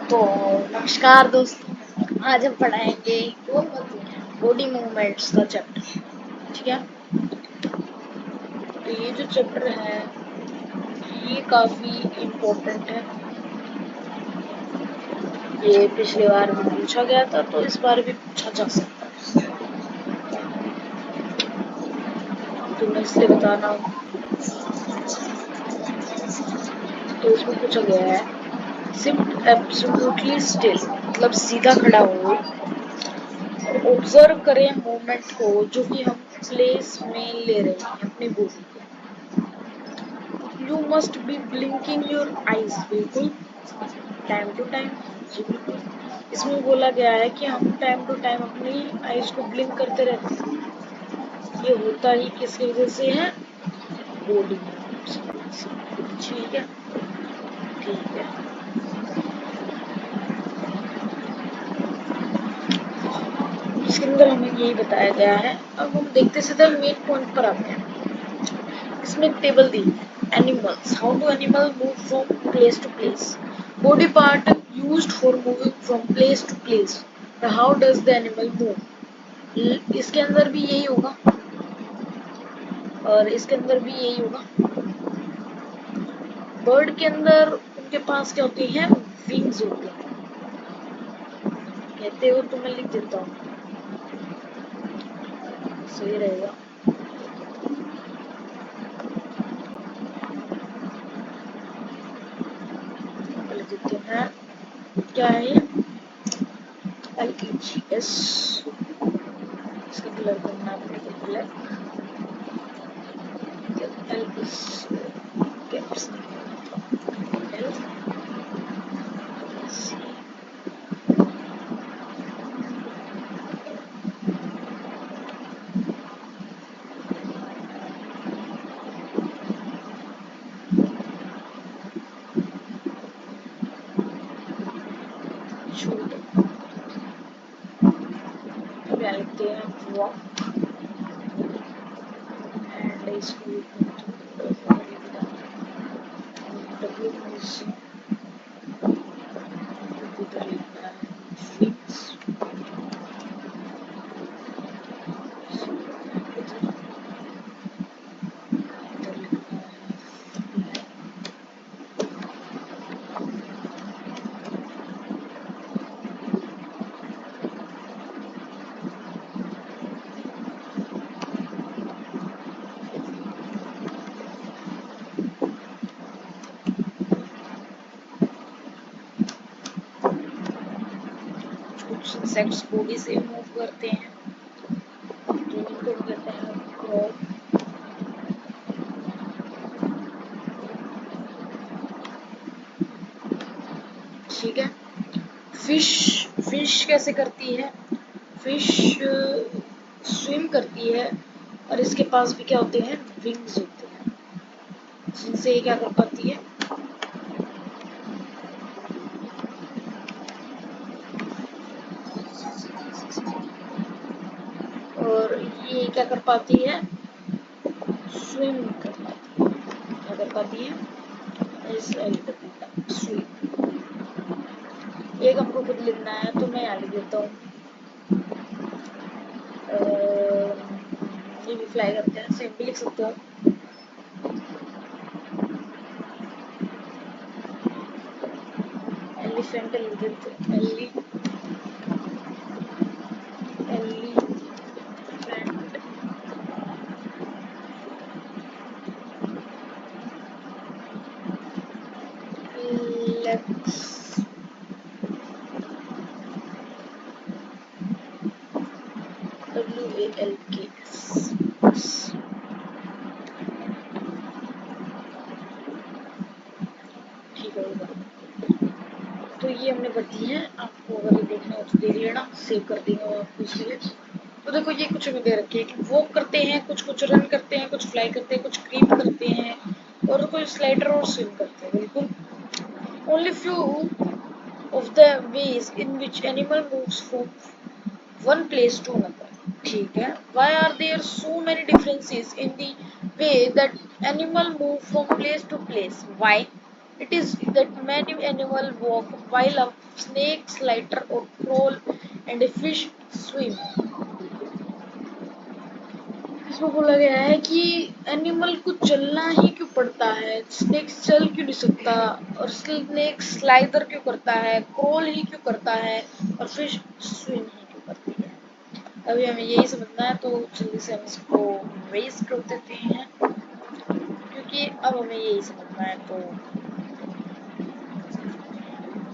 तो नमस्कार दोस्तों, आज हम पढ़ाएंगे बॉडी मूवमेंट्स का चैप्टर। ठीक है, तो ये जो चैप्टर है ये काफी इम्पोर्टेंट है। ये पिछली बार भी पूछा गया था, तो इस बार भी पूछा जा सकता है। तो मैं इसलिए बताना, तो इसमें पूछा गया है सिट एब्सोल्युटली स्टिल, मतलब सीधा खड़ा हो और ऑब्जर्व करें मूवमेंट को जो कि हम प्लेस में ले रहे हैं अपनी बॉडी को। You must be blinking your eyes, बिल्कुल टाइम टू टाइम। जी बिल्कुल, इसमें बोला गया है कि हम टाइम टू टाइम अपनी आईज को ब्लिंक करते रहते हैं। ये होता ही किसकी वजह से है? बॉडी मूवमेंट्स की वजह से। ठीक है, ठीक है। इसके अंदर हमें यही बताया गया है। अब हम देखते सीधे मेन पॉइंट पर आते हैं। इसमें table the animals, how do animal move from place to place, body part used for moving from place to place, how does the animal move. इसके अंदर भी यही होगा और इसके अंदर भी यही होगा। बर्ड के अंदर उनके पास क्या होती है? विंग्स होती है। कहते हो तो मैं लिख देता हूँ, सही रहेगा। लिख देते हैं, क्या है ये? LEGS। इसका कलर करना अपने black. L is caps L C। Shoot क्या लिखते हैं? वॉक एंड इसको W इज इधर लिखना है विंग्स, इधर लिखना है। कुछ इंसेक्ट्स बॉडी से मूव करते हैं तो इनको कहते हैं क्रॉप। ठीक है, फिश फिश कैसे करती है? फिश स्विम करती है और इसके पास भी क्या होते हैं? विंग्स होते हैं, जिनसे ये क्या कर पाती है? और ये क्या कर पाती है? स्विम कर पाती है। क्या कर पाती है? स्विम। एक हमको खुद लिखना है तो मैं यहाँ लिख देता हूँ। ये भी फ्लाई करते हैं, सेम भी लिख सकते हो। एलिफेंट लिख देते हैं, WALKS। ठीक होगा। तो ये हमने पढ़ दी है, आपको अगर ये देखना हो तो देख लेना, सेव कर देंगे और आपको इसके लिए। तो देखो ये कुछ हमें दे रखे हैं कि वॉक करते हैं, कुछ कुछ रन करते हैं, कुछ फ्लाई करते हैं, कुछ क्रीप करते हैं और कुछ स्लाइडर और स्विम करते हैं। बिल्कुल, only few of the ways in which animal moves from one place to another. ठीक है, why are there so many differences in the way that animal move from place to place? Why? It is that many animals walk while a snake slither or crawl and a fish swim. इसमें बोला गया है कि animal को चलना ही क्यों पड़ता है, स्नेक चल क्यों नहीं सकता, और स्नेक स्लाइडर क्यों करता है, क्रॉल ही क्यों करता है, और फिश स्विम ही क्यों करती है। अभी हमें यही समझना है, तो जल्दी से हम इसको रेस कर देते हैं, क्योंकि अब हमें यही समझना है। तो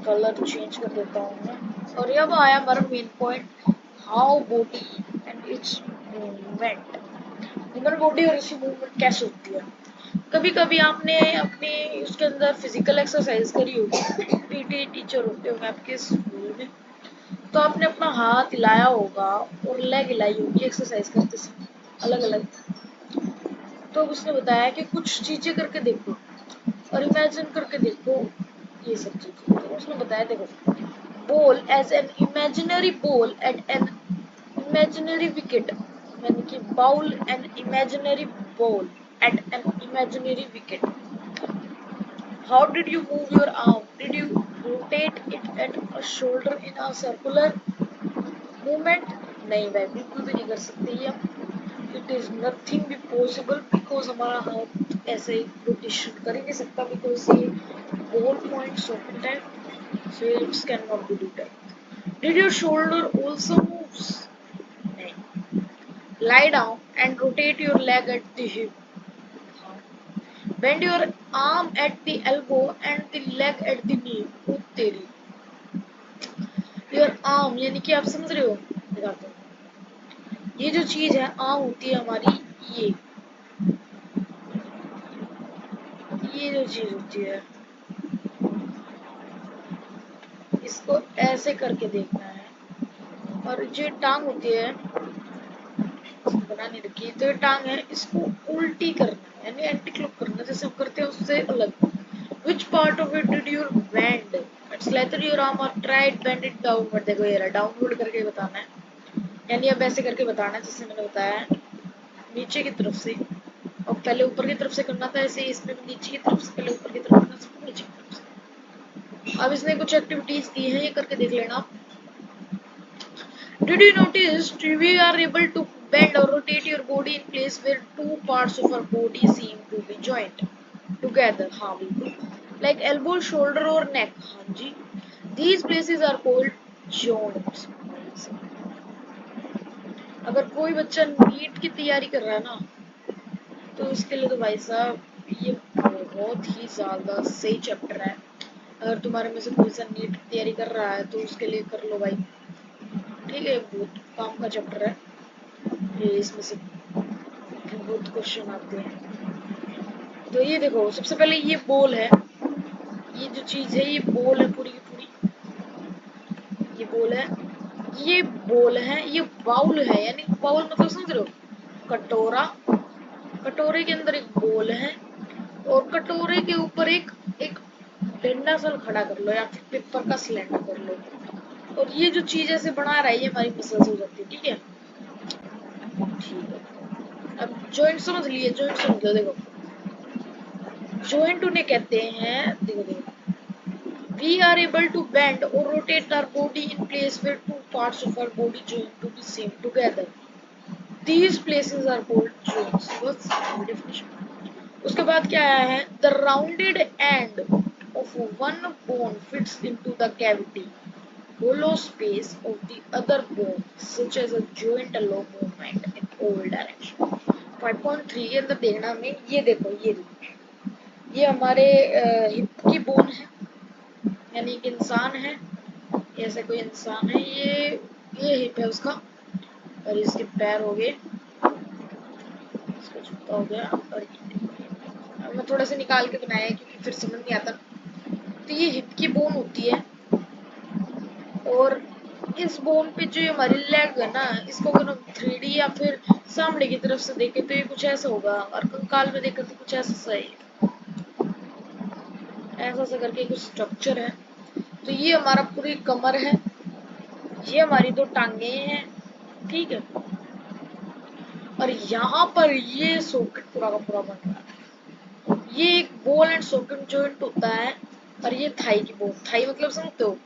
कलर चेंज कर देता हूँ मैं, और अब आया हमारा main point, how body and it's movement. Human body और इसकी मूवमेंट कैसे होती है। कभी कभी आपने अपने उसके अंदर फिजिकल एक्सरसाइज करी होगी, पीटी टीचर होते होंगे आपके स्कूल में, तो आपने अपना हाथ हिलाया होगा और लेग हिलाई होगी एक्सरसाइज करते समय अलग अलग। तो उसने बताया कि कुछ चीजें करके देखो और इमेजिन करके देखो ये सब चीजें। तो उसने बताया देखो, ball as an imaginary ball at an imaginary wicket, यानी कि bowl an imaginary ball at an imaginary wicket. How did you move your arm? Did you rotate it at a shoulder in a circular movement? नहीं भाई, बिल्कुल भी नहीं कर सकते ये हम। It is nothing be possible because हमारा हाथ ऐसे रोटेशन कर ही नहीं सकता, because ये ball points open है, so it cannot be done. Did your shoulder also moves? नहीं. Lie down and rotate your leg at the hip. Bend your arm at the elbow and the leg at the knee. ओ तेरी, your arm यानी कि आप समझ रहे हो, दिखाता हूँ। ये जो चीज है आर्म होती है हमारी, ये जो चीज होती है, इसको ऐसे करके देखना है। और जो टांग होती है, बना नहीं रखी, तो ये टांग है, इसको उल्टी करना है, यानी एंटी क्लॉक करना, जैसे हम करते हैं उससे अलग। Which part of it did you bend? Slather your arm or try it, bend it downward. देखो ये रहा, डाउनवर्ड करके बताना है, यानी अब ऐसे करके बताना है जैसे मैंने बताया है, नीचे की तरफ से। और पहले ऊपर की तरफ से करना था, ऐसे इसमें भी नीचे की तरफ से, पहले ऊपर की तरफ करना, सब नीचे की तरफ से। अब इसने कुछ एक्टिविटीज दी है, ये करके देख लेना। Did you notice we are able to bend or rotate your body in place where two parts of our body seem to be joined together? हाँ बिल्कुल, like elbow, shoulder और neck. हाँ जी, these places are called joints. अगर कोई बच्चा NEET की तैयारी कर रहा है ना, तो इसके लिए तो भाई साहब ये बहुत ही ज्यादा सही चैप्टर है। अगर तुम्हारे में से कोई सा नीट की तैयारी कर रहा है तो उसके लिए कर लो भाई, ठीक है, बहुत काम का चैप्टर है ये, इसमें से बहुत क्वेश्चन आते हैं। तो ये देखो, सबसे पहले ये बॉल है, ये जो चीज है ये बॉल है पूरी की पूरी, ये बॉल है, ये बॉल है, ये बाउल है, यानी बाउल मतलब समझ रहे हो, कटोरा, कटोरे के अंदर एक बॉल है, और कटोरे के ऊपर एक एक डंडा सा खड़ा कर लो, या फिर पेपर का सिलेंडर कर लो, और ये जो चीज ऐसे बना रहा है ये हमारी मसल्स हो जाती है, ठीक है। ठीक है, अब जॉइंट समझ लिए, जॉइंट समझ लो। देखो जॉइंट उन्हें कहते हैं, देखो देखो, we are able to bend or rotate our body in place where two parts of our body join to be same together. These places are called joints. बस definition। उसके बाद क्या आया है, the rounded end of one bone fits into the cavity hollow space of the other bone such as a joint allow movement in all direction। 5.3 के अंदर देखना हमें, ये देखो, ये हमारे हिप की बोन है, यानी एक इंसान है, ऐसे कोई इंसान है, ये हिप है उसका, और इसके पैर हो गए, इसका जूता हो गया, और ये मैं थोड़ा सा निकाल के बनाया है क्योंकि फिर समझ नहीं आता। तो ये हिप की बोन होती है, और इस बोन पे जो हमारी लेग है ना, इसको अगर हम 3D या फिर सामने की तरफ से देखें तो ये कुछ ऐसा होगा, और कंकाल में देखें तो कुछ ऐसा सही, ऐसा सा करके कुछ स्ट्रक्चर है। तो ये हमारा पूरी कमर है, ये हमारी दो टांगे हैं, ठीक है, और यहाँ पर ये सॉकेट पूरा का पूरा बन रहा है, ये एक बॉल एंड सॉकेट जॉइंट होता है, और ये थाई की बोन, थाई मतलब समझते हो,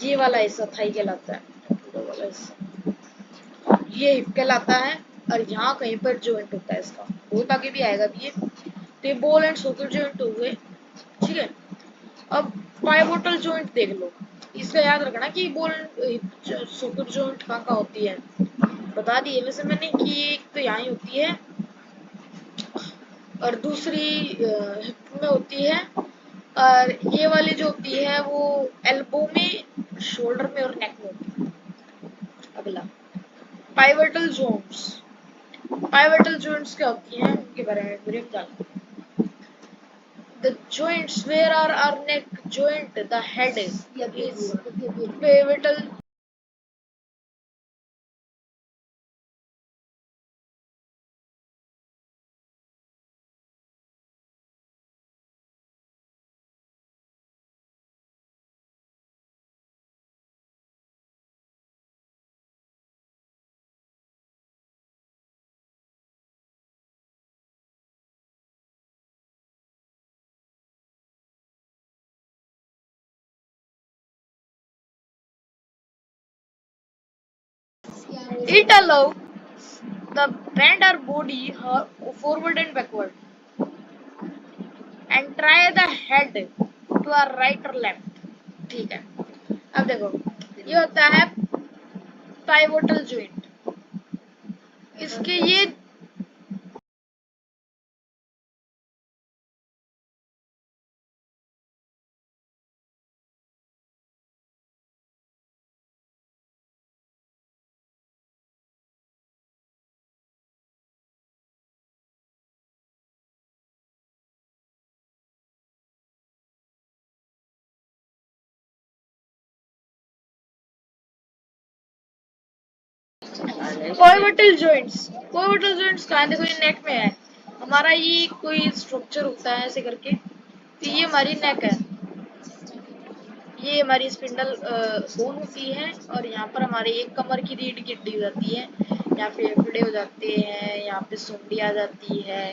ये वाला हिस्सा थाई कहलाता है, पूरा वाला हिस्सा ये हिप कहलाता है, और यहाँ कहीं पर जॉइंट होता है इसका, बहुत आगे भी आएगा भी ये। तो ये बॉल एंड सॉकेट जॉइंट हो गए, ठीक है। अब पाइवोटल जॉइंट देख लो, इसका याद रखना कि बॉल सॉकेट जॉइंट कहाँ कहाँ होती है, बता दिए वैसे मैंने कि एक तो यहाँ ही होती है, और दूसरी हिप में होती है, और ये वाली जो होती है वो एल्बो में, शोल्डर में और नेक में होती है। अगला पाइवटल जोन्स, पाइवटल जोइंट्स क्या होती हैं उनके बारे में ब्रीफ जानते हैं। The joints where are our neck joint, the head is pivotal. It allows the bend our body forward and backward and try the head to our right or left, ठीक है। अब देखो ये होता है पाइवोटल जॉइंट, इसके ये pivotal joints, pivotal joints कहाँ है, देखो ये नेक में है हमारा, ये कोई स्ट्रक्चर होता है ऐसे करके, तो ये हमारी नेक है, ये हमारी स्पिंडल बोन होती है, और यहाँ पर हमारी एक कमर की रीढ़ की हड्डी हो जाती है, यहाँ पे फेफड़े हो जाते हैं, यहाँ पे सुंडी आ जाती है,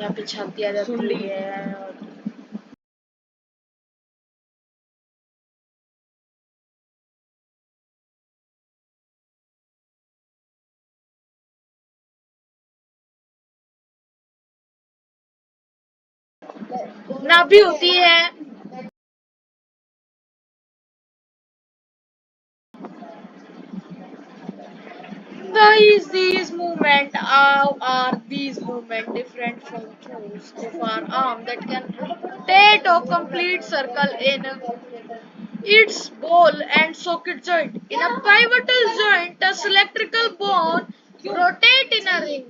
यहाँ पे छाती आ जाती है, और नाभि होती है। These movement are these movement different from tools of our arm that can rotate or complete circle in its ball and socket joint. In a pivotal joint, a cylindrical bone rotate in a ring.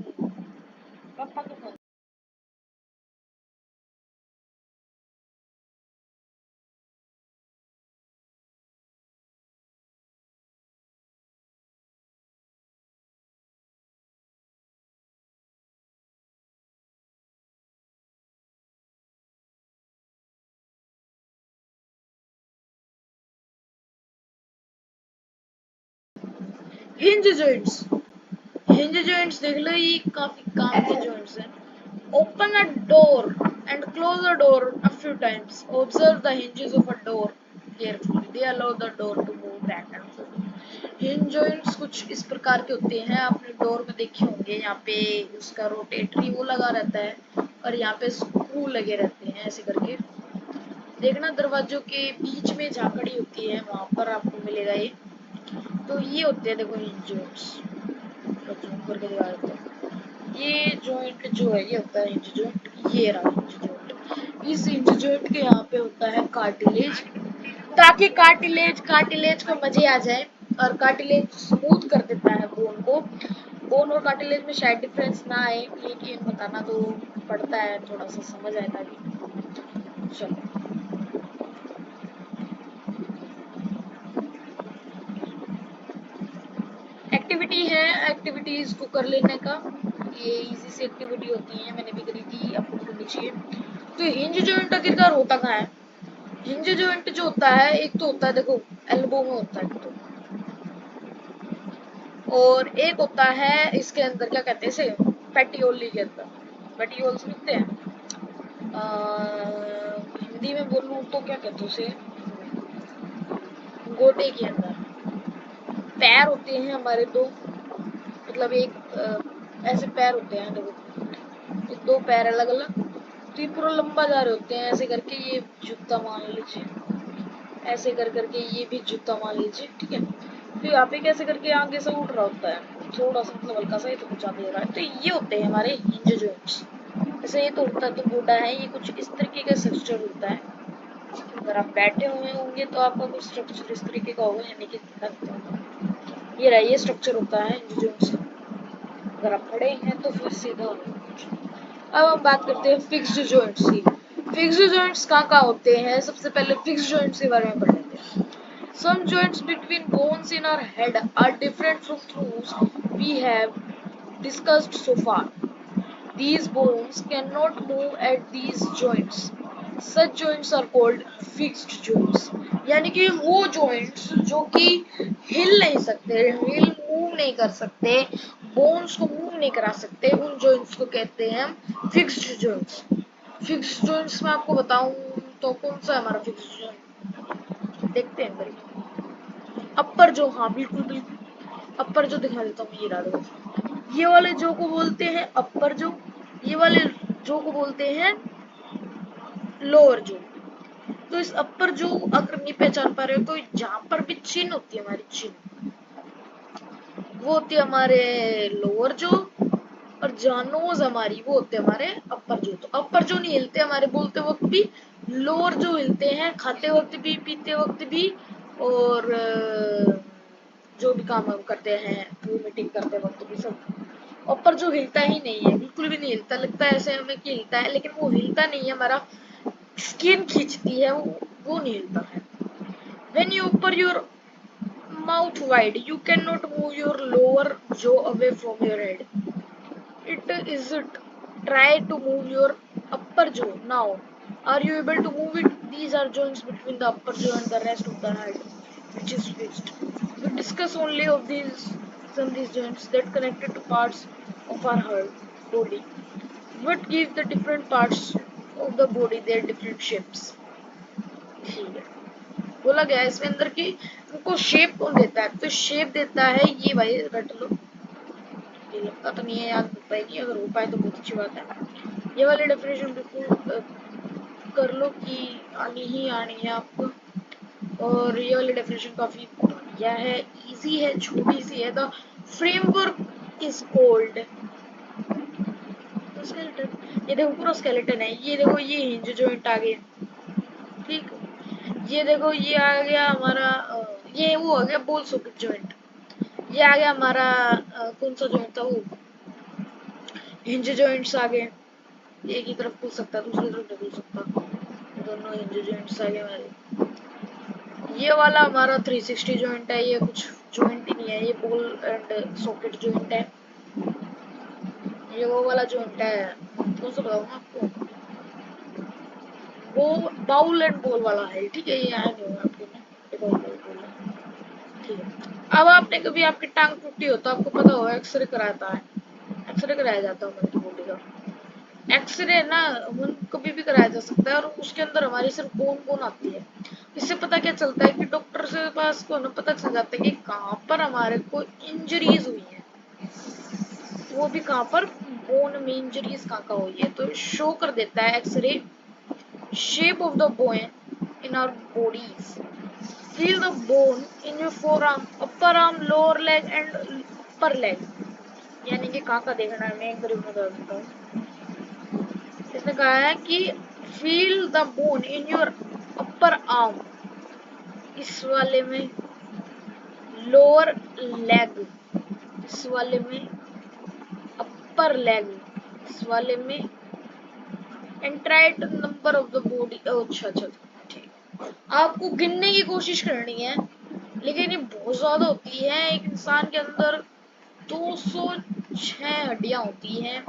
Hinge joints. Hinge joints देख लो, ये काफी काम के joints हैं। Open a door and close the door a few times. Observe the hinges of a door carefully. They allow the door to move back and forth. Hinge joints कुछ इस प्रकार के होते हैं, आपने डोर में देखे होंगे, यहाँ पे उसका रोटेटरी वो लगा रहता है, और यहाँ पे स्क्रू लगे रहते हैं ऐसे करके, देखना दरवाजों के बीच में झाकड़ी होती है, वहां पर आपको मिलेगा ये। तो ये होते हैं देखो हिंज जॉइंट्स, जूम करके दिखा देते हैं। ये जॉइंट जो है ये होता है हिंज जॉइंट, ये रहा हिंज जॉइंट। इस हिंज जॉइंट के यहाँ पे होता है कार्टिलेज, ताकि कार्टिलेज कार्टिलेज को मजे आ जाए, और कार्टिलेज स्मूथ कर देता है बोन को। बोन और कार्टिलेज में शायद डिफरेंस ना आए, लेकिन बताना तो पड़ता है, थोड़ा सा समझ आएगा भी। चलो एक्टिविटी है, एक्टिविटीज को कर लेने का, ये इजी सी एक्टिविटी होती है, मैंने भी करी थी, आपको करनी चाहिए। तो हिंज जॉइंट आखिरकार होता कहाँ है, हिंज जॉइंट जो होता है एक तो होता है देखो एल्बो में होता है तो, और एक होता है इसके अंदर क्या कहते हैं इसे, पेटियोली के अंदर, पेटियोल्स मिलते हैं, हिंदी में बोलूं तो क्या कहते हैं उसे, गोटे के अंदर पैर होते हैं हमारे दो, मतलब एक ऐसे पैर होते हैं, देखो ये दो पैर अलग अलग, तो ये पूरा लंबा जा रहे होते हैं ऐसे करके, ये जूता मान लीजिए, ऐसे कर करके ये भी जूता मान लीजिए, ठीक है। तो यहाँ पे कैसे करके आगे से उठ रहा होता है, थोड़ा सा मतलब हल्का सा ही तो कुछ आगे हो रहा है, तो ये होते हैं हमारे हिंज जॉइंट्स। जैसे ये तो उठता तो गोडा है, ये कुछ इस तरीके का स्ट्रक्चर होता है। अगर आप बैठे हुए होंगे तो आपका कुछ स्ट्रक्चर इस तरीके का होगा, यानी कि ये रहा, ये स्ट्रक्चर होता है हिंज जॉइंट्स का। अगर आप खड़े हैं तो फिर सीधा होगा। अब हम बात करते हैं फिक्स्ड जॉइंट्स की। फिक्स्ड जॉइंट्स कहाँ होते हैं, सबसे पहले फिक्स्ड जॉइंट्स के बारे में पढ़ लेते हैं। Some joints between bones in our head are different from those we have discussed so far. These bones cannot move at these joints. Such joints are called fixed joints. यानी कि वो joints जो कि हिल नहीं सकते, हिल मूव नहीं कर सकते, बोन्स को मूव नहीं करा सकते, उन joints को कहते हैं हम fixed joints. Fixed joints में आपको बताऊं तो कौन सा है हमारा fixed joint, देखते हैं करीब। अपर जो, हाँ बिल्कुल बिल्कुल, अपर जो दिखा देता हूँ, ये रहा देखो, ये वाले जो को बोलते हैं अपर जो, ये वाले जो को बोलते हैं लोअर जो। तो इस अपर जो अगर नहीं पहचान पा रहे हो तो जहां पर भी चिन होती है हमारी चिन, वो होती है हमारे लोअर जो, और जहां नोज हमारी वो होते हैं हमारे अपर जो। तो अपर जो नहीं हिलते हमारे बोलते वक्त भी, लोअर जो हिलते हैं खाते वक्त भी, पीते वक्त भी, और जो भी काम हम करते हैं, मीटिंग करते वक्त भी, सब। ऊपर जो हिलता ही नहीं है, बिल्कुल भी नहीं हिलता, लगता है ऐसे हमें कि हिलता है, लेकिन वो हिलता नहीं है, हमारा स्किन खींचती है, वो नहीं हिलता है। When you open your mouth wide, you cannot move your lower jaw away from your head. It is it. Try to move your upper jaw now. Are you able to move it? These are joints between the upper jaw and the rest of the head, which is fixed. We discuss only of these joints that connected to parts of our head, body. What gives the different parts of the body their different shapes? ठीक है, बोला गया है इसमें अंदर की उनको shape कौन देता है, तो शेप देता है ये, भाई रट लो, ये लगता तो नहीं है याद हो पाएगी, अगर हो पाए तो बहुत अच्छी बात है। ये वाली डेफिनेशन बिल्कुल कर लो कि आनी ही आनी है आपको। और ये वाली डेफिनेशन काफी बढ़िया है, इजी है, छोटी सी है। The framework is cold skeleton. ये देखो पूरा स्केलेटन है, ये देखो ये हिंज जॉइंट आ गया, ठीक। ये देखो ये आ गया हमारा ये वो आ गया बोल सॉकेट जॉइंट। ये आ गया हमारा कौन सा जॉइंट था वो, हिंज जॉइंट्स आ गए। एक ही तरफ खुल सकता है, दूसरी तरफ नहीं खुल सकता, दोनों हिंज जॉइंट्स आ गए हमारे। ये वाला हमारा 360 जॉइंट है, ये कुछ जॉइंट ही नहीं है, ये बॉल एंड सॉकेट जॉइंट है। ये वो वाला जॉइंट है, कौन सा बताऊँ आपको, वो बाउल एंड बॉल वाला है, ठीक है, ये आया नहीं होगा आपके में, ठीक है। अब आपने कभी आपकी टांग टूटी हो तो आपको पता होगा एक्सरे कराता है, एक्सरे कराया जाता है हमारी बॉडी का। एक्सरे ना कभी भी कराया जा सकता है, और उसके अंदर हमारी सिर्फ बोन बोन आती है। इससे पता क्या चलता है कि डॉक्टर से पास को ना पता चल जाता है कि कहाँ पर हमारे को इंजरीज हुई है, वो भी कहाँ पर, बोन में इंजरीज कहाँ हुई है, तो शो कर देता है X-ray shape of the bone in our bodies. Feel the bone in your forearm, upper arm, lower leg and upper leg। यानी कि कहाँ का देखना है, मैं एक बार बता देता हूँ। इसने कहा है कि feel the bone in your upper arm, इस वाले में lower leg, इस वाले में upper leg, इस वाले में and try to number of the body। अच्छा अच्छा ठीक, आपको गिनने की कोशिश करनी है, लेकिन ये बहुत ज्यादा होती है। एक इंसान के अंदर 206 हड्डियां होती हैं।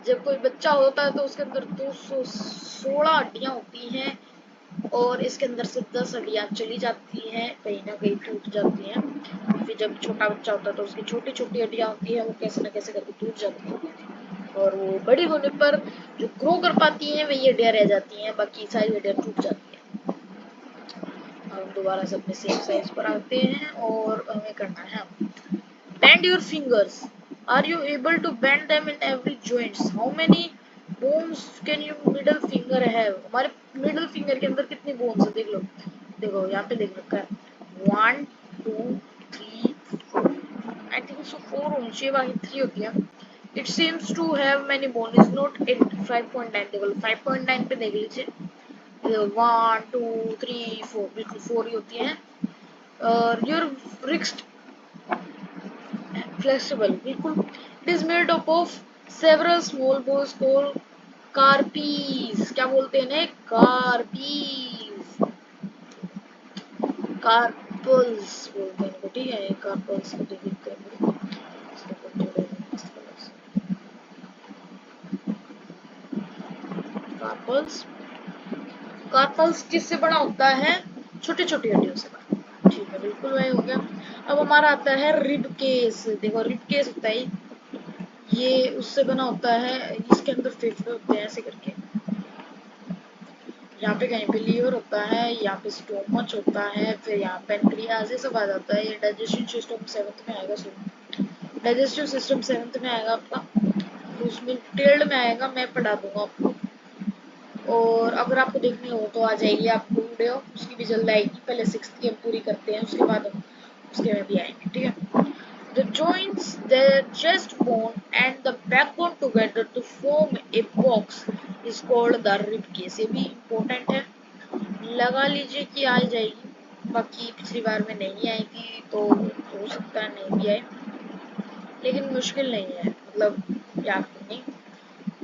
जब कोई बच्चा होता है तो उसके अंदर 216 हड्डियां होती हैं, और इसके अंदर से 10 हड्डियां चली जाती हैं, कहीं ना कहीं टूट जाती हैं। फिर जब छोटा बच्चा होता है तो उसकी छोटी छोटी हड्डियां होती है, वो कैसे ना कैसे करके टूट जाती हैं। और वो बड़ी होने पर जो ग्रो कर पाती हैं वही हड्डियां रह जाती हैं, बाकी सारी हड्डियां टूट जाती हैं। हम दोबारा से अपने सेम साइज पर आते हैं और हमें करना है bend your fingers. Are you able to bend them in every joints? How many bones can your middle finger have? हमारे मिडल फिंगर के अंदर कितनी बोन्स है देख लो। देखो यहाँ पे देख रखा है 1 2 3 4। आई थिंक सो 4 होनी चाहिए, बाकी 3 होती है। It seems to have many bone is not 8 5.9। देखो 5.9 पे देख लीजिए। 1 2 3 4 बिल्कुल 4 ही होती है। और योर रिक्स्ट flexible बिल्कुल। It is made up of several small bones called carpes। क्या बोलते हैं ना, carpes, carpals बोलते हैं, ठीक है। carpals को देखते हैं, carpals। कार्पल्स किससे बना होता है? छोटी छोटी हड्डियों से बना। ठीक है, बिल्कुल वही हो गया। अब हमारा आता है रिब केस। देखो रिब केस होता है ये उससे बना होता है, इसके अंदर फेफड़े होते हैं ऐसे करके। यहाँ पे कहीं पे लीवर होता है, यहाँ पे स्टोमच होता है, फिर यहाँ पेनक्रियाज, ये सब आ जाता है। ये डाइजेशन सिस्टम 7th में आएगा। डाइजेस्टिव सिस्टम 7th में आएगा आपका, उसमें टेल्ड में आएगा, मैं पढ़ा दूंगा आपको। और अगर आपको देखनी हो तो आ जाएगी आपको वीडियो, उसकी भी जल्द आएगी। पहले 6th की हम पूरी करते हैं, उसके बाद हम उसके में भी आएंगे, ठीक है। The joints, the chest bone and the backbone together to form a box is called the rib cage। ये भी important है, लगा लीजिए कि आ जाएगी। बाकी पिछली बार में नहीं आई थी तो हो सकता है नहीं भी आए, लेकिन मुश्किल नहीं है, मतलब याद नहीं।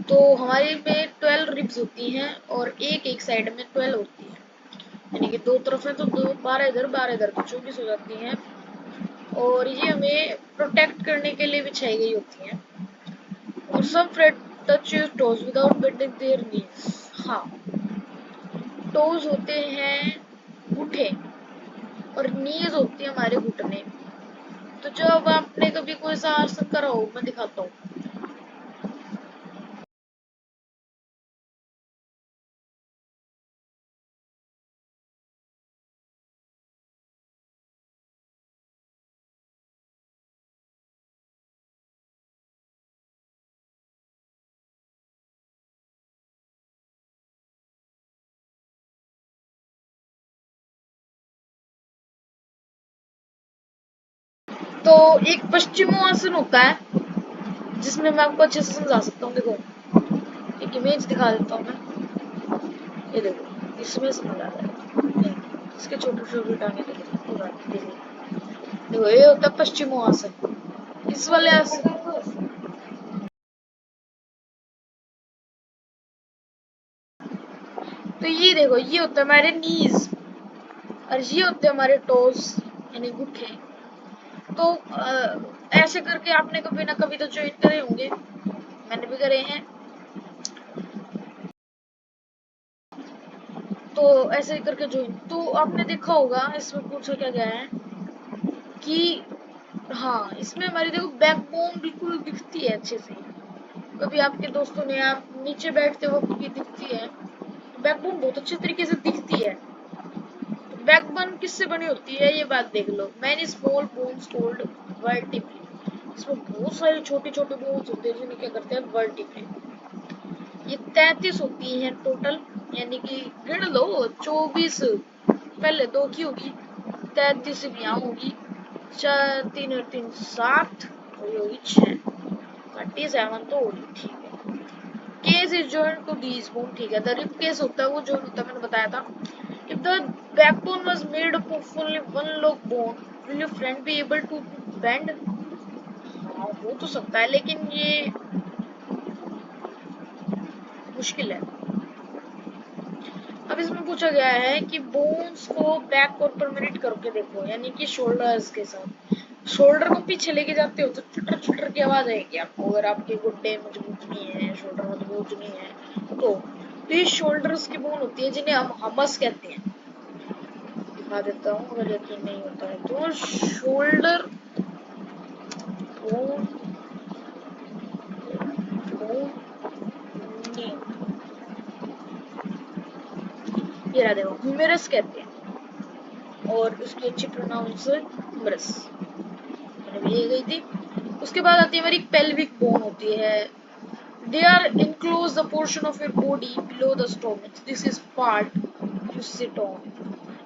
तो हमारे में 12 रिब्स होती हैं और एक साइड में 12 होती है, यानी कि दो तरफ है तो 12 इधर 12 इधर, 24 हो जाती हैं। और ये हमें प्रोटेक्ट करने के लिए बिछाई गई होती हैं। और some Fred touch your toes without bending their knees। हाँ, टोज होते हैं घुटने और नीज होती है हमारे घुटने। तो जब आपने कभी कोई सा आसन करा हो, मैं दिखाता हूँ। तो एक पश्चिमोत्तासन होता है जिसमें मैं आपको अच्छे से समझा सकता हूँ। देखो एक इमेज दिखा देता हूँ मैं, ये देखो इसमें समझ आ जाएगा। इसके छोटे छोटे टांगे देखो, ये होता है पश्चिमोत्तासन। इस वाले आसन, तो ये देखो ये होता है हमारे नीज और ये होते हैं हमारे टोज यानी घुटने। तो ऐसे करके आपने कभी ना कभी तो ज्वाइन करे होंगे, मैंने भी करे हैं। तो ऐसे करके ज्वाइन तो आपने देखा होगा। इसमें पूछा क्या गया है कि हाँ, इसमें हमारी देखो बैकबोन बिल्कुल दिखती है अच्छे से। कभी आपके दोस्तों ने, आप नीचे बैठते वक्त भी दिखती है, बैकबोन बहुत अच्छे तरीके से दिखती है। बैकबोन किससे बनी होती है ये बात देख लो। Many small bones called vertebrae. इसमें बहुत सारे छोटे छोटे बोन्स होते हैं जिन्हें क्या करते हैं, वर्टिब्रे। ये 33 होती हैं टोटल, यानी कि गिन लो 24 पहले 2 की होगी, 33 भी यहाँ होगी। 4 3 और 3 7 और ये होगी 6, 37 तो होगी, ठीक है। Case is joint to these bone, ठीक है। द रिब केस होता है वो जॉइंट होता है, मैंने बताया था। If the backbone was made up of only one long bone, will your friend be able to bend? हाँ, हो तो सकता है, लेकिन ये मुश्किल है। अब इसमें पूछा गया है कि बोन्स को बैक और परमानेंट करके देखो, यानी कि शोल्डर्स के साथ। शोल्डर को पीछे लेके जाते हो तो चुटर चुटर की आवाज आएगी आपको, अगर आपके घुटने मजबूत नहीं है, शोल्डर मजबूत नहीं है तो। ये शोल्डर्स की बोन होती है जिन्हें हम हमस कहते हैं। दिखा देता हूँ अगर यकीन नहीं होता है तो। शोल्डर बोन, ये रहा देखो, ह्यूमेरस कहते हैं और उसकी अच्छी प्रोनाउंस है ह्यूमरस, मैंने भी ये गई थी। उसके बाद आती है हमारी पेल्विक बोन होती है। They are enclose the portion of your body below the stomach, this is part you sit on.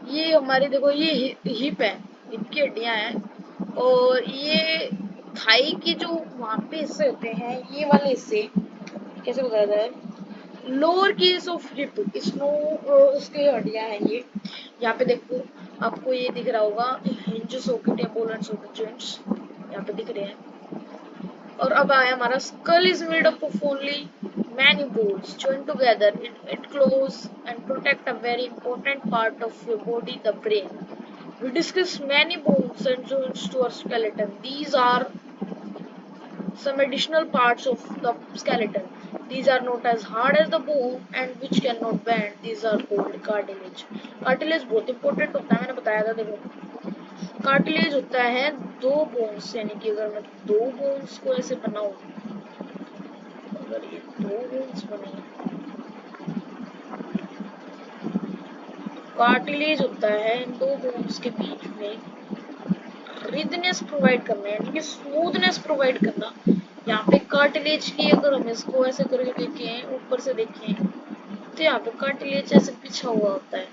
ये हमारे देखो ये हिप है, हिप की हड्डियां हैं और ये थाई के जो वहां पे हिस्से होते हैं, ये वाले हिस्से कैसे बताया जाए, lower case of hip snow, उसके हड्डियां हैं ये। यहाँ पे देखो आपको ये दिख रहा होगा हिंज सॉकेट या बॉल एंड सॉकेट जॉइंट्स यहाँ पे दिख रहे हैं। और अब आया हमारा skull is made up of only many bones joined together. It close and protect a very important part of your body, the brain. We discuss many bones and joints to our skeleton. These are some additional parts of the skeleton. These are not as hard as the bone and which cannot bend. These are called cartilage. Cartilage बहुत important होता है, मैंने बताया था देखो। Cartilage होता है दो बोन्स, यानी कि अगर मैं दो बोन्स को ऐसे बनाऊं, अगर ये दो बोन्स बने, कार्टिलेज होता है इन दो बोन्स के बीच में रिदनेस प्रोवाइड करना, यानी कि स्मूथनेस प्रोवाइड करना। यहाँ पे कार्टिलेज की अगर हम इसको ऐसे करके देखें, ऊपर से देखें, तो यहाँ पे कार्टिलेज ऐसे बिछा हुआ होता है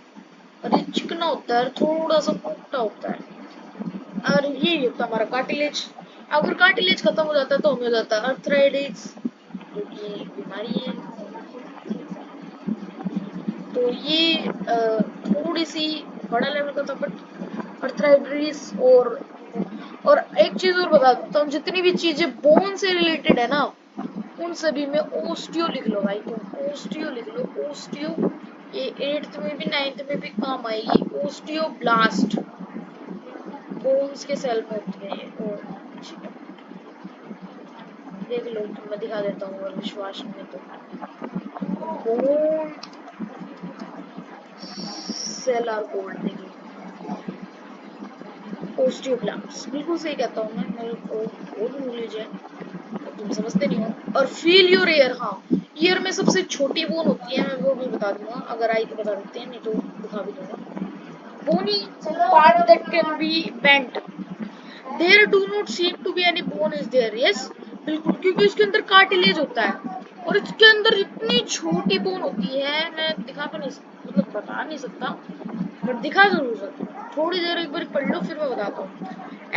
और ये चिकना होता है और थोड़ा सा मोटा होता है, और ये होता है हमारा कार्टिलेज। अगर कार्टिलेज खत्म हो जाता है तो हमें हो जाता है अर्थराइटिस, जो कि बीमारी है। तो ये थोड़ी सी बड़ा लेवल का था, बट अर्थराइटिस। और एक चीज और बता देता हूँ, जितनी भी चीजें बोन से रिलेटेड है ना, उन सभी में ओस्टियो लिख लो भाई, तुम ओस्टियो लिख लो, ओस्टियो। ये 8th में भी 9th में भी काम आएगी। ओस्टियोब्लास्ट बोन्स के सेल में होती है ये। देख लो, तुम मैं दिखा देता हूँ अगर विश्वास में तो। बोन सेल आर गोल्ड, देखिए ओस्टियोब्लास्ट, बिल्कुल सही कहता हूँ मैं, मेरे को बहुत नॉलेज है, तुम समझते नहीं हो। और फील योर ईयर, हाँ, ईयर में सबसे छोटी बोन होती है, मैं वो भी बता दूंगा, अगर आई तो बता देते हैं, नहीं तो दिखा भी दूंगा। Bony part that can be bent, there do not seem to be any bone is there, yes बिल्कुल, क्योंकि उसके अंदर कार्टिलेज होता है और इसके अंदर इतनी छोटी बोन होती है, मैं दिखा तो नहीं, मतलब बता नहीं सकता, बट दिखा जरूर सकता हूँ। थोड़ी देर एक बार पढ़ लो, फिर मैं बताता हूँ।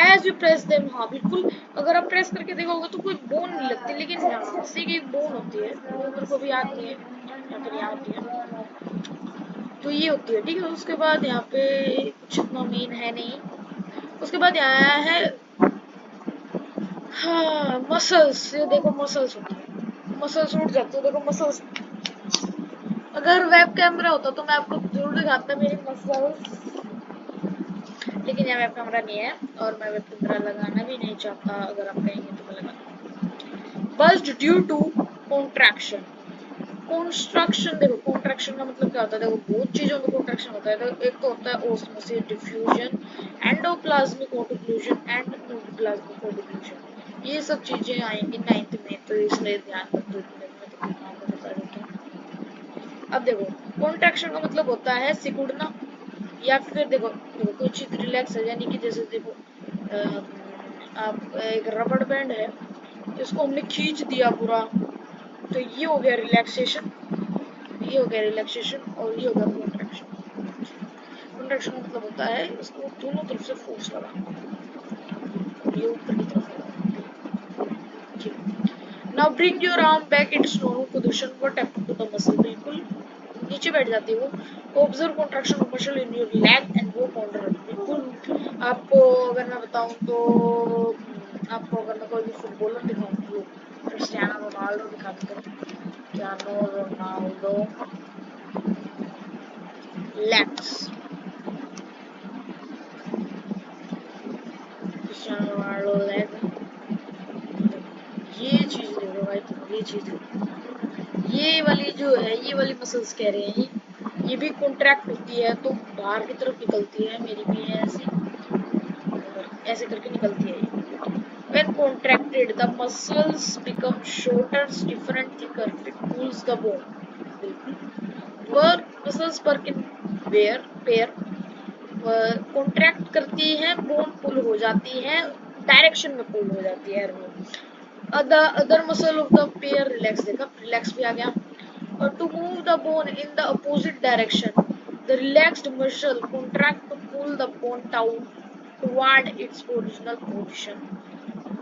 एज यू प्रेस देम, हाँ बिल्कुल, अगर आप प्रेस करके देखोगे तो कोई बोन नहीं लगती, लेकिन यहाँ से की बोन होती है, वो मेरे को भी याद नहीं है, या फिर यहाँ होती है, तो ये होती है, ठीक है। उसके बाद यहाँ पे कुछ इतना मेन है नहीं। उसके बाद यहाँ आया है हाँ मसल्स, ये देखो मसल्स होती है, मसल्स उठ जाते हैं, देखो मसल्स। अगर वेब कैमरा होता तो मैं आपको जरूर दिखाता मेरी मसल्स, लेकिन यहाँ वेब कैमरा नहीं है और मैं वेब कैमरा लगाना भी नहीं चाहता, अगर आप कहेंगे तो मैं लगा। Bust due to contraction, construction, देखो कॉन्ट्रैक्शन का मतलब क्या होता है, देखो बहुत चीजों में कॉन्ट्रैक्शन होता है। तो एक तो होता है osmosis diffusion, endoplasmic autoclusion and endoplasmic autoclusion, ये सब चीजें आएंगी 9th में, तो इसलिए ध्यान रख दो, बता देता हूँ। अब देखो कॉन्ट्रैक्शन का मतलब होता है सिकुड़ना, या फिर देखो कोई चीज रिलैक्स है, यानी कि जैसे देखो आप एक रबड़ बैंड है, इसको हमने खींच दिया पूरा, तो ये हो गया रिलैक्सेशन, ये हो गया रिलैक्सेशन, और ये हो गया कॉन्ट्रैक्शन। कॉन्ट्रैक्शन मतलब होता है इसको दोनों तरफ से फोर्स लगाना, ये ऊपर की तरफ लगाना। Now bring your arm back its normal position, what happened to the muscle, बिल्कुल नीचे बैठ जाती है वो। Observe contraction of muscle in your leg and वो काउंटर, बिल्कुल। आपको अगर मैं बताऊं तो आपको अगर मैं कोई भी फुटबॉलर दिखाऊं तो क्रिस्टियानो रोनाल्डो दिखा देता हूँ, Cristiano Ronaldo legs, Cristiano Ronaldo leg, ये चीज देखो भाई तुम, ये चीज देखो, ये वाली जो है, ये वाली मसल्स कह रहे हैं, ये भी कॉन्ट्रैक्ट होती है तो बाहर की तरफ निकलती है, मेरी भी है ऐसी, ऐसे करके निकलती है ये। When contracted, the muscles become shorter, stiffer and thicker. It pulls the bone. Work muscles work in where pair contract करती है, बोन पुल हो जाती है, डायरेक्शन में पुल हो जाती है वो। Other muscle of the pair relax, देखा रिलैक्स भी आ गया। और to move the bone in the opposite direction, the relaxed muscle contract to pull the bone down toward its original position.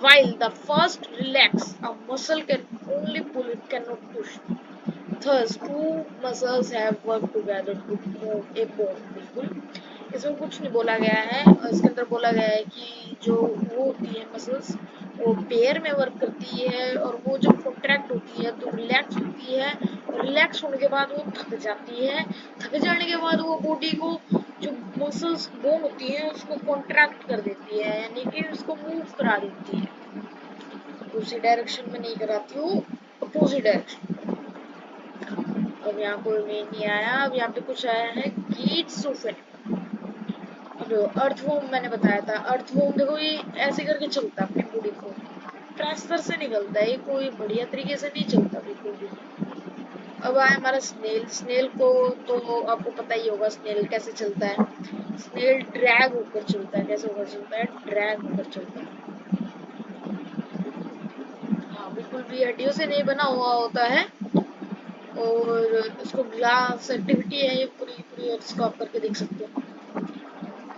While the first relax, a muscle can only pull, it cannot push. Thus, two muscles have worked together to move a bone. बिल्कुल इसमें कुछ नहीं बोला गया है, इसके अंदर बोला गया है कि जो वो होती है मसल्स वो पेयर में वर्क करती है, और वो जब कॉन्ट्रैक्ट होती है तो रिलैक्स होती है, और रिलैक्स होने के बाद वो थक जाती है, थक जाने के बाद वो बॉडी को जो मसल्स बोन होती है उसको कॉन्ट्रैक्ट कर देती है, यानी कि उसको मूव करा देती है। दूसरी डायरेक्शन में नहीं कराती, वो अपोजिट डायरेक्शन। अब यहाँ कोई में नहीं आया, अब यहाँ पे कुछ आया है गीट सोफे। अर्थवॉर्म मैंने बताया था, अर्थवॉर्म देखो ये ऐसे करके चलता है अपनी बॉडी को, प्रेशर से निकलता है, ये कोई बढ़िया तरीके से नहीं चलता बिल्कुल भी। अब आया हमारा स्नेल। स्नेल को तो आपको पता ही होगा स्नेल कैसे चलता है। स्नेल ड्रैग होकर चलता है, कैसे होकर चलता है, ड्रैग होकर चलता है। हाँ बिल्कुल भी हड्डियों से नहीं बना हुआ होता है, और इसको ग्लास एक्टिविटी है ये पूरी पूरी, और इसको आप करके देख सकते हो।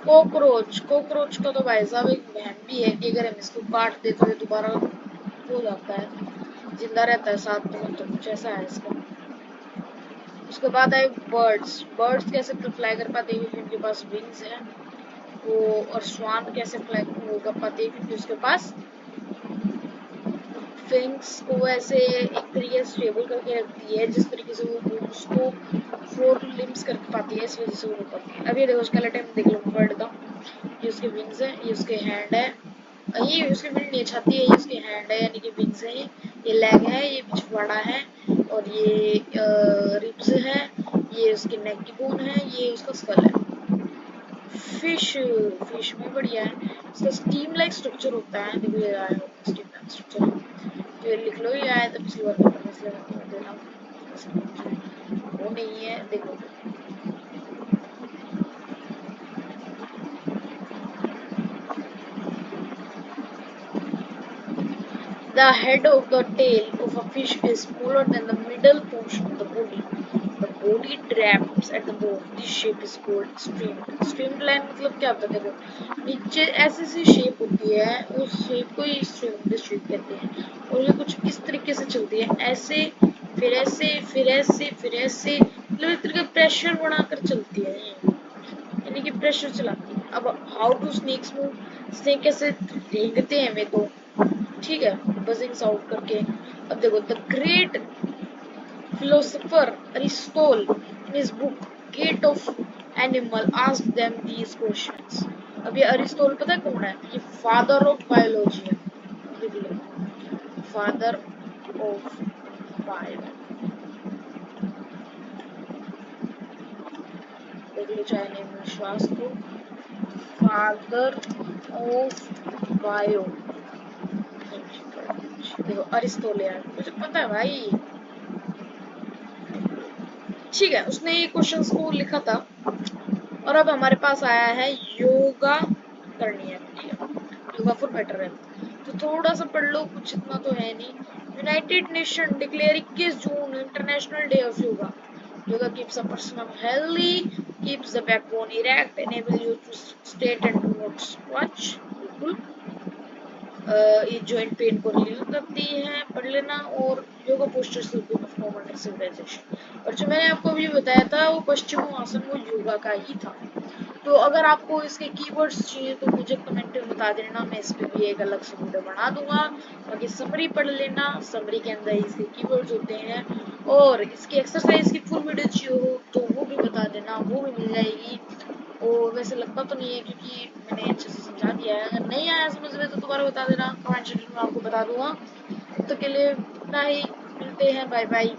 कॉकरोच, कॉकरोच का तो भाई साहब एक वहम भी है कि अगर हम इसको काट दे तो ये दोबारा हो जाता है, जिंदा रहता है 7 दिन, तो कुछ ऐसा है इसका। उसके बाद आए बर्ड्स। बर्ड्स कैसे फ्लाई कर पाते हैं क्योंकि उनके पास विंग्स है वो, और स्वान कैसे फ्लाई कर पाते हैं क्योंकि उसके पास विंग्स को ऐसे एक तरीके से स्टेबल करके रखती है, जिस तरीके से वो उसको 4 लिम्स कर पाती है, इस वजह से वो हो पाती है। अब ये देखो स्केलेटन देख लो बर्ड का, ये उसके विंग्स है, ये उसके हैंड है, ये उसकी विंग नहीं छाती है, ये उसके हैंड है यानी कि विंग्स है, ये लेग है, ये पिछवाड़ा है, और ये रिब्स है, ये उसकी नेक की बोन है, ये उसका स्कल है। फिश, फिश में बढ़िया है, इसका स्टीम लाइक स्ट्रक्चर होता है, देखो ये आया होगा स्टीम लाइक स्ट्रक्चर, तो ये लिख लो, ये आया था पिछली बार पेपर में, इसलिए मैं दे रहा हूँ, वो नहीं है देखो। The head of the tail of a fish is smaller than the middle portion of the body. The body drapes at the bone. This shape is called streamed. Streamed line मतलब क्या होता है, देखो नीचे ऐसी सी शेप होती है, उस शेप को ही streamed शेप कहते हैं, और ये कुछ इस तरीके से चलती है, ऐसे फिर ऐसे फिर ऐसे फिर ऐसे, मतलब एक तरीके प्रेशर बनाकर चलती है, यानी कि प्रेशर चलाती है। अब how to snakes move, snake कैसे रेंगते हैं वे तो, ठीक है, बजिंग साउंड करके। अब देखो the great philosopher Aristotle in his book gate of animal asked them these questions. अब ये अरिस्टोल पता है कौन है, ये फादर ऑफ बायोलॉजी है, देख लो, फादर ऑफ बायो, देख लो चाहे नेम विश्वास को, फादर ऑफ बायो, देखो अरिस्टोल यार, मुझे पता है भाई, ठीक है, उसने ये क्वेश्चंस को लिखा था। और अब हमारे पास आया है योगा करनी है, ठीक है, योगा फॉर बेटर हेल्थ, तो थोड़ा सा पढ़ लो, कुछ इतना तो है नहीं। United nation declare 21 June international day of yoga. Yoga keeps a person healthy, keeps the backbone erect, enable you to state and do not squash, बिल्कुल। ये जॉइंट पेन को रिलीव करती है, पढ़ लेना। और yoga posters of modern civilization, और जो मैंने आपको अभी बताया था वो पश्चिमो आसन वो योगा का ही था। तो अगर आपको इसके कीवर्ड्स चाहिए तो मुझे कमेंट में बता देना, मैं इस पे भी एक अलग से वीडियो बना दूंगा। बाकी समरी पढ़ लेना, समरी के अंदर इसके कीवर्ड्स होते हैं, और इसकी एक्सरसाइज की फुल वीडियो चाहिए हो तो वो भी बता देना, वो भी मिल जाएगी। और वैसे लगता तो नहीं है क्योंकि मैंने अच्छे से समझा दिया है, अगर नहीं आया समझ में तो दोबारा बता देना, कमेंट सेक्शन में आपको बता दूंगा। तब तक के लिए इतना ही, मिलते हैं, बाय बाय।